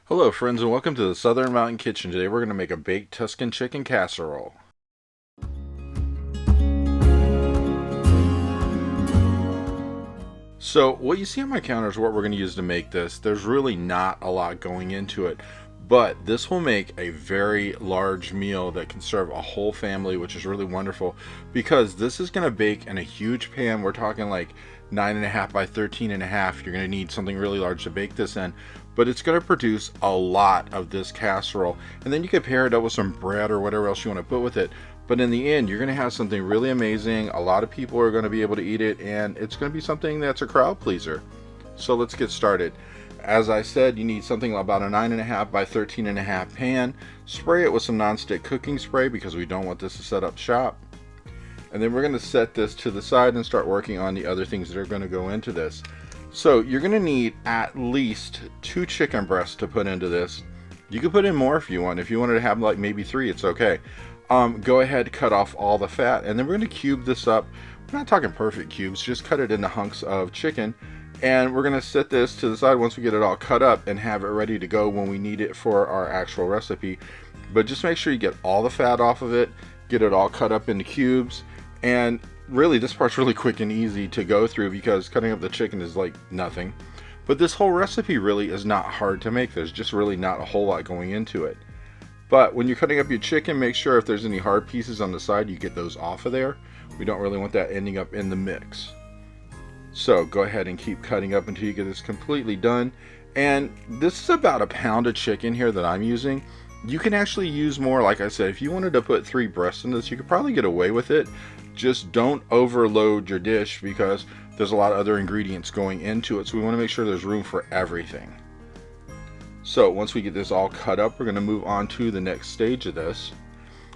Hello friends and welcome to the Southern Mountain Kitchen. Today we're going to make a baked Tuscan chicken casserole. So what you see on my counter is what we're going to use to make this. There's really not a lot going into it, but this will make a very large meal that can serve a whole family, which is really wonderful because this is going to bake in a huge pan. We're talking like 9.5 by 13.5. You're going to need something really large to bake this in, but it's going to produce a lot of this casserole, and then you can pair it up with some bread or whatever else you want to put with it. But in the end, you're going to have something really amazing. A lot of people are going to be able to eat it, and it's going to be something that's a crowd pleaser. So let's get started. As I said, you need something about a 9.5 by 13.5 pan. Spray it with some nonstick cooking spray because we don't want this to set up shop. And then we're going to set this to the side and start working on the other things that are going to go into this. So you're going to need at least 2 chicken breasts to put into this. You can put in more if you want. If you wanted to have like maybe 3, it's okay. Go ahead, cut off all the fat, and then we're going to cube this up. We're not talking perfect cubes, just cut it into hunks of chicken, and we're going to set this to the side once we get it all cut up and have it ready to go when we need it for our actual recipe. But just make sure you get all the fat off of it, get it all cut up into cubes, and really this part's really quick and easy to go through because cutting up the chicken is like nothing. But this whole recipe really is not hard to make. There's just really not a whole lot going into it. But when you're cutting up your chicken, make sure if there's any hard pieces on the side, you get those off of there. We don't really want that ending up in the mix. So go ahead and keep cutting up until you get this completely done. And this is about a pound of chicken here that I'm using. You can actually use more. Like I said, if you wanted to put 3 breasts in this, you could probably get away with it. Just don't overload your dish because there's a lot of other ingredients going into it. So we want to make sure there's room for everything. So once we get this all cut up, we're going to move on to the next stage of this.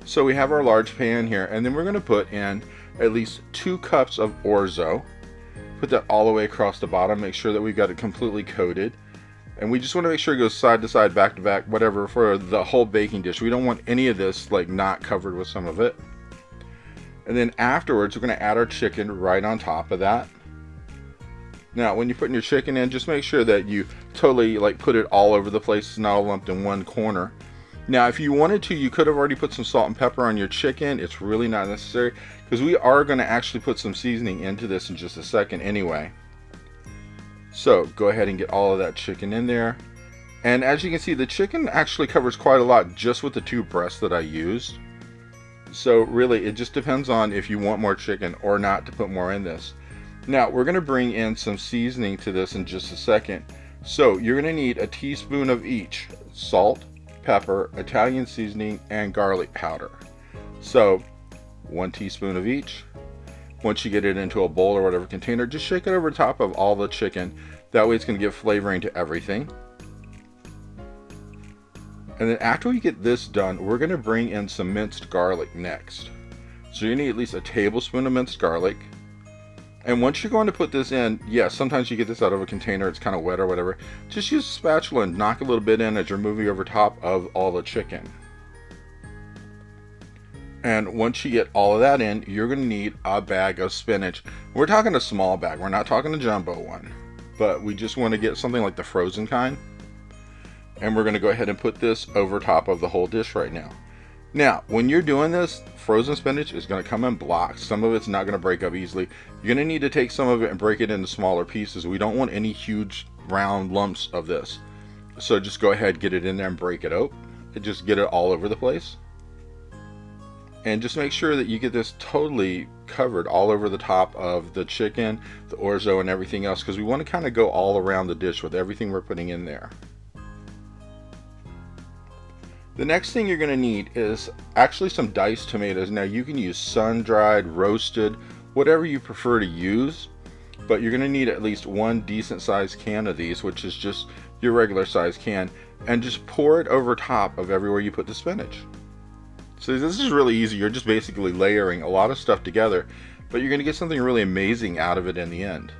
So we have our large pan here, and then we're going to put in at least 2 cups of Orzo. Put that all the way across the bottom, make sure that we've got it completely coated. And we just want to make sure it goes side to side, back to back, whatever, for the whole baking dish. We don't want any of this like not covered with some of it. And then afterwards, we're going to add our chicken right on top of that. Now, when you're putting your chicken in, just make sure that you totally like put it all over the place. It's not all lumped in one corner. Now, if you wanted to, you could have already put some salt and pepper on your chicken. It's really not necessary because we are going to actually put some seasoning into this in just a second anyway. So go ahead and get all of that chicken in there. And as you can see, the chicken actually covers quite a lot just with the 2 breasts that I used. So really, it just depends on if you want more chicken or not to put more in this. Now, we're going to bring in some seasoning to this in just a second. So you're going to need a teaspoon of each: salt, pepper, Italian seasoning, and garlic powder. So 1 teaspoon of each. Once you get it into a bowl or whatever container, just shake it over top of all the chicken. That way it's going to give flavoring to everything. And then after we get this done, we're going to bring in some minced garlic next. So you need at least a tablespoon of minced garlic. And once you're going to put this in, yes, sometimes you get this out of a container, it's kind of wet or whatever. Just use a spatula and knock a little bit in as you're moving over top of all the chicken. And once you get all of that in, you're going to need a bag of spinach. We're talking a small bag, we're not talking a jumbo one. But we just want to get something like the frozen kind. And we're going to go ahead and put this over top of the whole dish right now. Now, when you're doing this, frozen spinach is going to come in blocks. Some of it's not going to break up easily. You're going to need to take some of it and break it into smaller pieces. We don't want any huge round lumps of this. So just go ahead, get it in there and break it out. And just get it all over the place. And just make sure that you get this totally covered all over the top of the chicken, the orzo, and everything else, because we want to kind of go all around the dish with everything we're putting in there. The next thing you're going to need is actually some diced tomatoes. Now you can use sun-dried, roasted, whatever you prefer to use, but you're going to need at least 1 decent sized can of these, which is just your regular size can, and just pour it over top of everywhere you put the spinach. So this is really easy. You're just basically layering a lot of stuff together, but you're going to get something really amazing out of it in the end.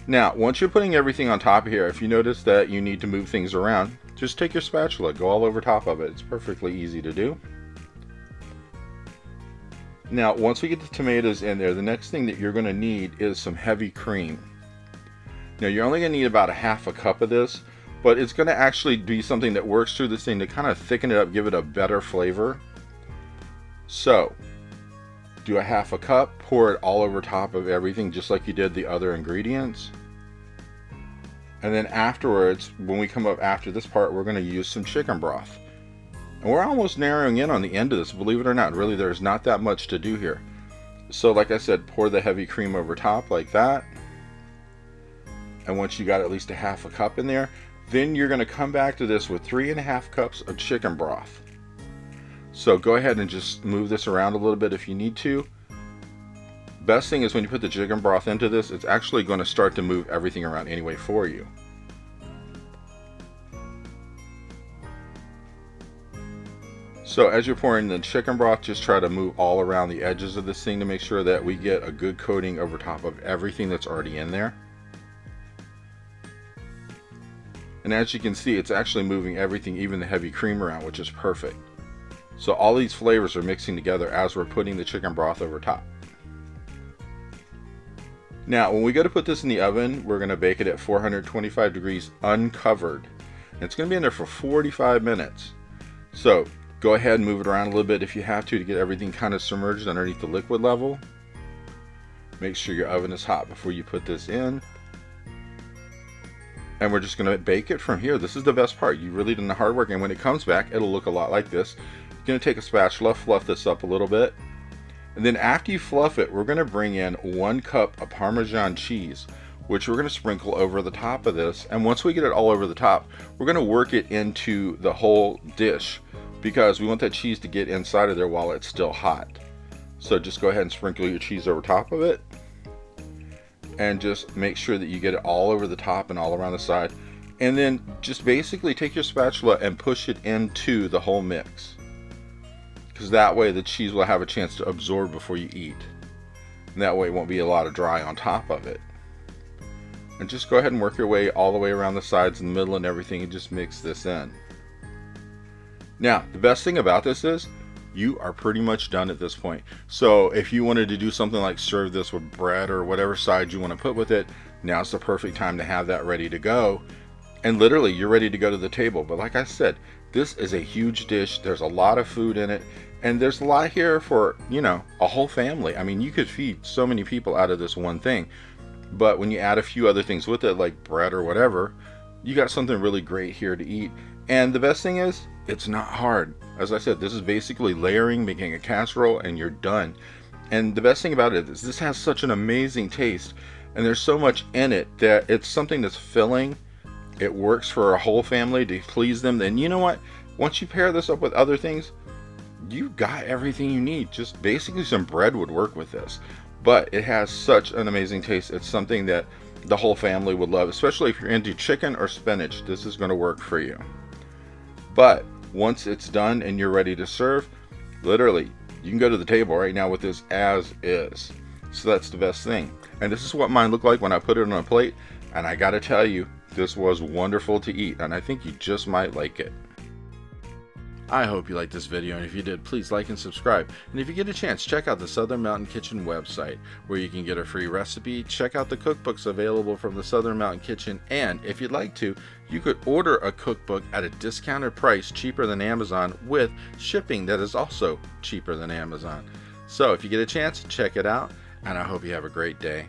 Now, once you're putting everything on top of here, if you notice that you need to move things around, just take your spatula, go all over top of it. It's perfectly easy to do. Now, once we get the tomatoes in there, the next thing that you're going to need is some heavy cream. Now, you're only going to need about a half a cup of this, but it's going to actually be something that works through this thing to kind of thicken it up, give it a better flavor. So do a half a cup, pour it all over top of everything just like you did the other ingredients. And then afterwards, when we come up after this part, we're going to use some chicken broth. And we're almost narrowing in on the end of this, believe it or not. Really, there's not that much to do here. So like I said, pour the heavy cream over top like that. And once you got at least a half a cup in there, then you're going to come back to this with 3.5 cups of chicken broth. So go ahead and just move this around a little bit if you need to. Best thing is when you put the chicken broth into this, it's actually going to start to move everything around anyway for you. So as you're pouring the chicken broth, just try to move all around the edges of this thing to make sure that we get a good coating over top of everything that's already in there. And as you can see, it's actually moving everything, even the heavy cream around, which is perfect. So all these flavors are mixing together as we're putting the chicken broth over top. Now, when we go to put this in the oven, we're going to bake it at 425 degrees uncovered. And it's going to be in there for 45 minutes. So go ahead and move it around a little bit if you have to get everything kind of submerged underneath the liquid level. Make sure your oven is hot before you put this in. And we're just going to bake it from here. This is the best part. You really done the hard work. And when it comes back, it'll look a lot like this. You're going to take a spatula, fluff this up a little bit. And then after you fluff it, we're going to bring in 1 cup of Parmesan cheese, which we're going to sprinkle over the top of this. And once we get it all over the top, we're going to work it into the whole dish because we want that cheese to get inside of there while it's still hot. So just go ahead and sprinkle your cheese over top of it. And just make sure that you get it all over the top and all around the side. And then just basically take your spatula and push it into the whole mix. Because that way the cheese will have a chance to absorb before you eat. And that way it won't be a lot of dry on top of it. And just go ahead and work your way all the way around the sides and the middle and everything and just mix this in. Now, the best thing about this is you are pretty much done at this point. So if you wanted to do something like serve this with bread or whatever side you want to put with it, now's the perfect time to have that ready to go. And literally you're ready to go to the table. But like I said, this is a huge dish. There's a lot of food in it. And there's a lot here for, you know, a whole family. I mean, you could feed so many people out of this one thing. But when you add a few other things with it, like bread or whatever, you got something really great here to eat. And the best thing is, it's not hard. As I said, this is basically layering, making a casserole, and you're done. And the best thing about it is this has such an amazing taste. And there's so much in it that it's something that's filling. It works for a whole family to please them. Then you know what? Once you pair this up with other things, you got everything you need. Just basically some bread would work with this. But it has such an amazing taste. It's something that the whole family would love, especially if you're into chicken or spinach. This is going to work for you. But once it's done and you're ready to serve, literally, you can go to the table right now with this as is. So that's the best thing. And this is what mine looked like when I put it on a plate. And I got to tell you, this was wonderful to eat. And I think you just might like it. I hope you liked this video, and if you did, please like and subscribe. And if you get a chance, check out the Southern Mountain Kitchen website, where you can get a free recipe, check out the cookbooks available from the Southern Mountain Kitchen, and if you'd like to, you could order a cookbook at a discounted price, cheaper than Amazon, with shipping that is also cheaper than Amazon. So if you get a chance, check it out, and I hope you have a great day.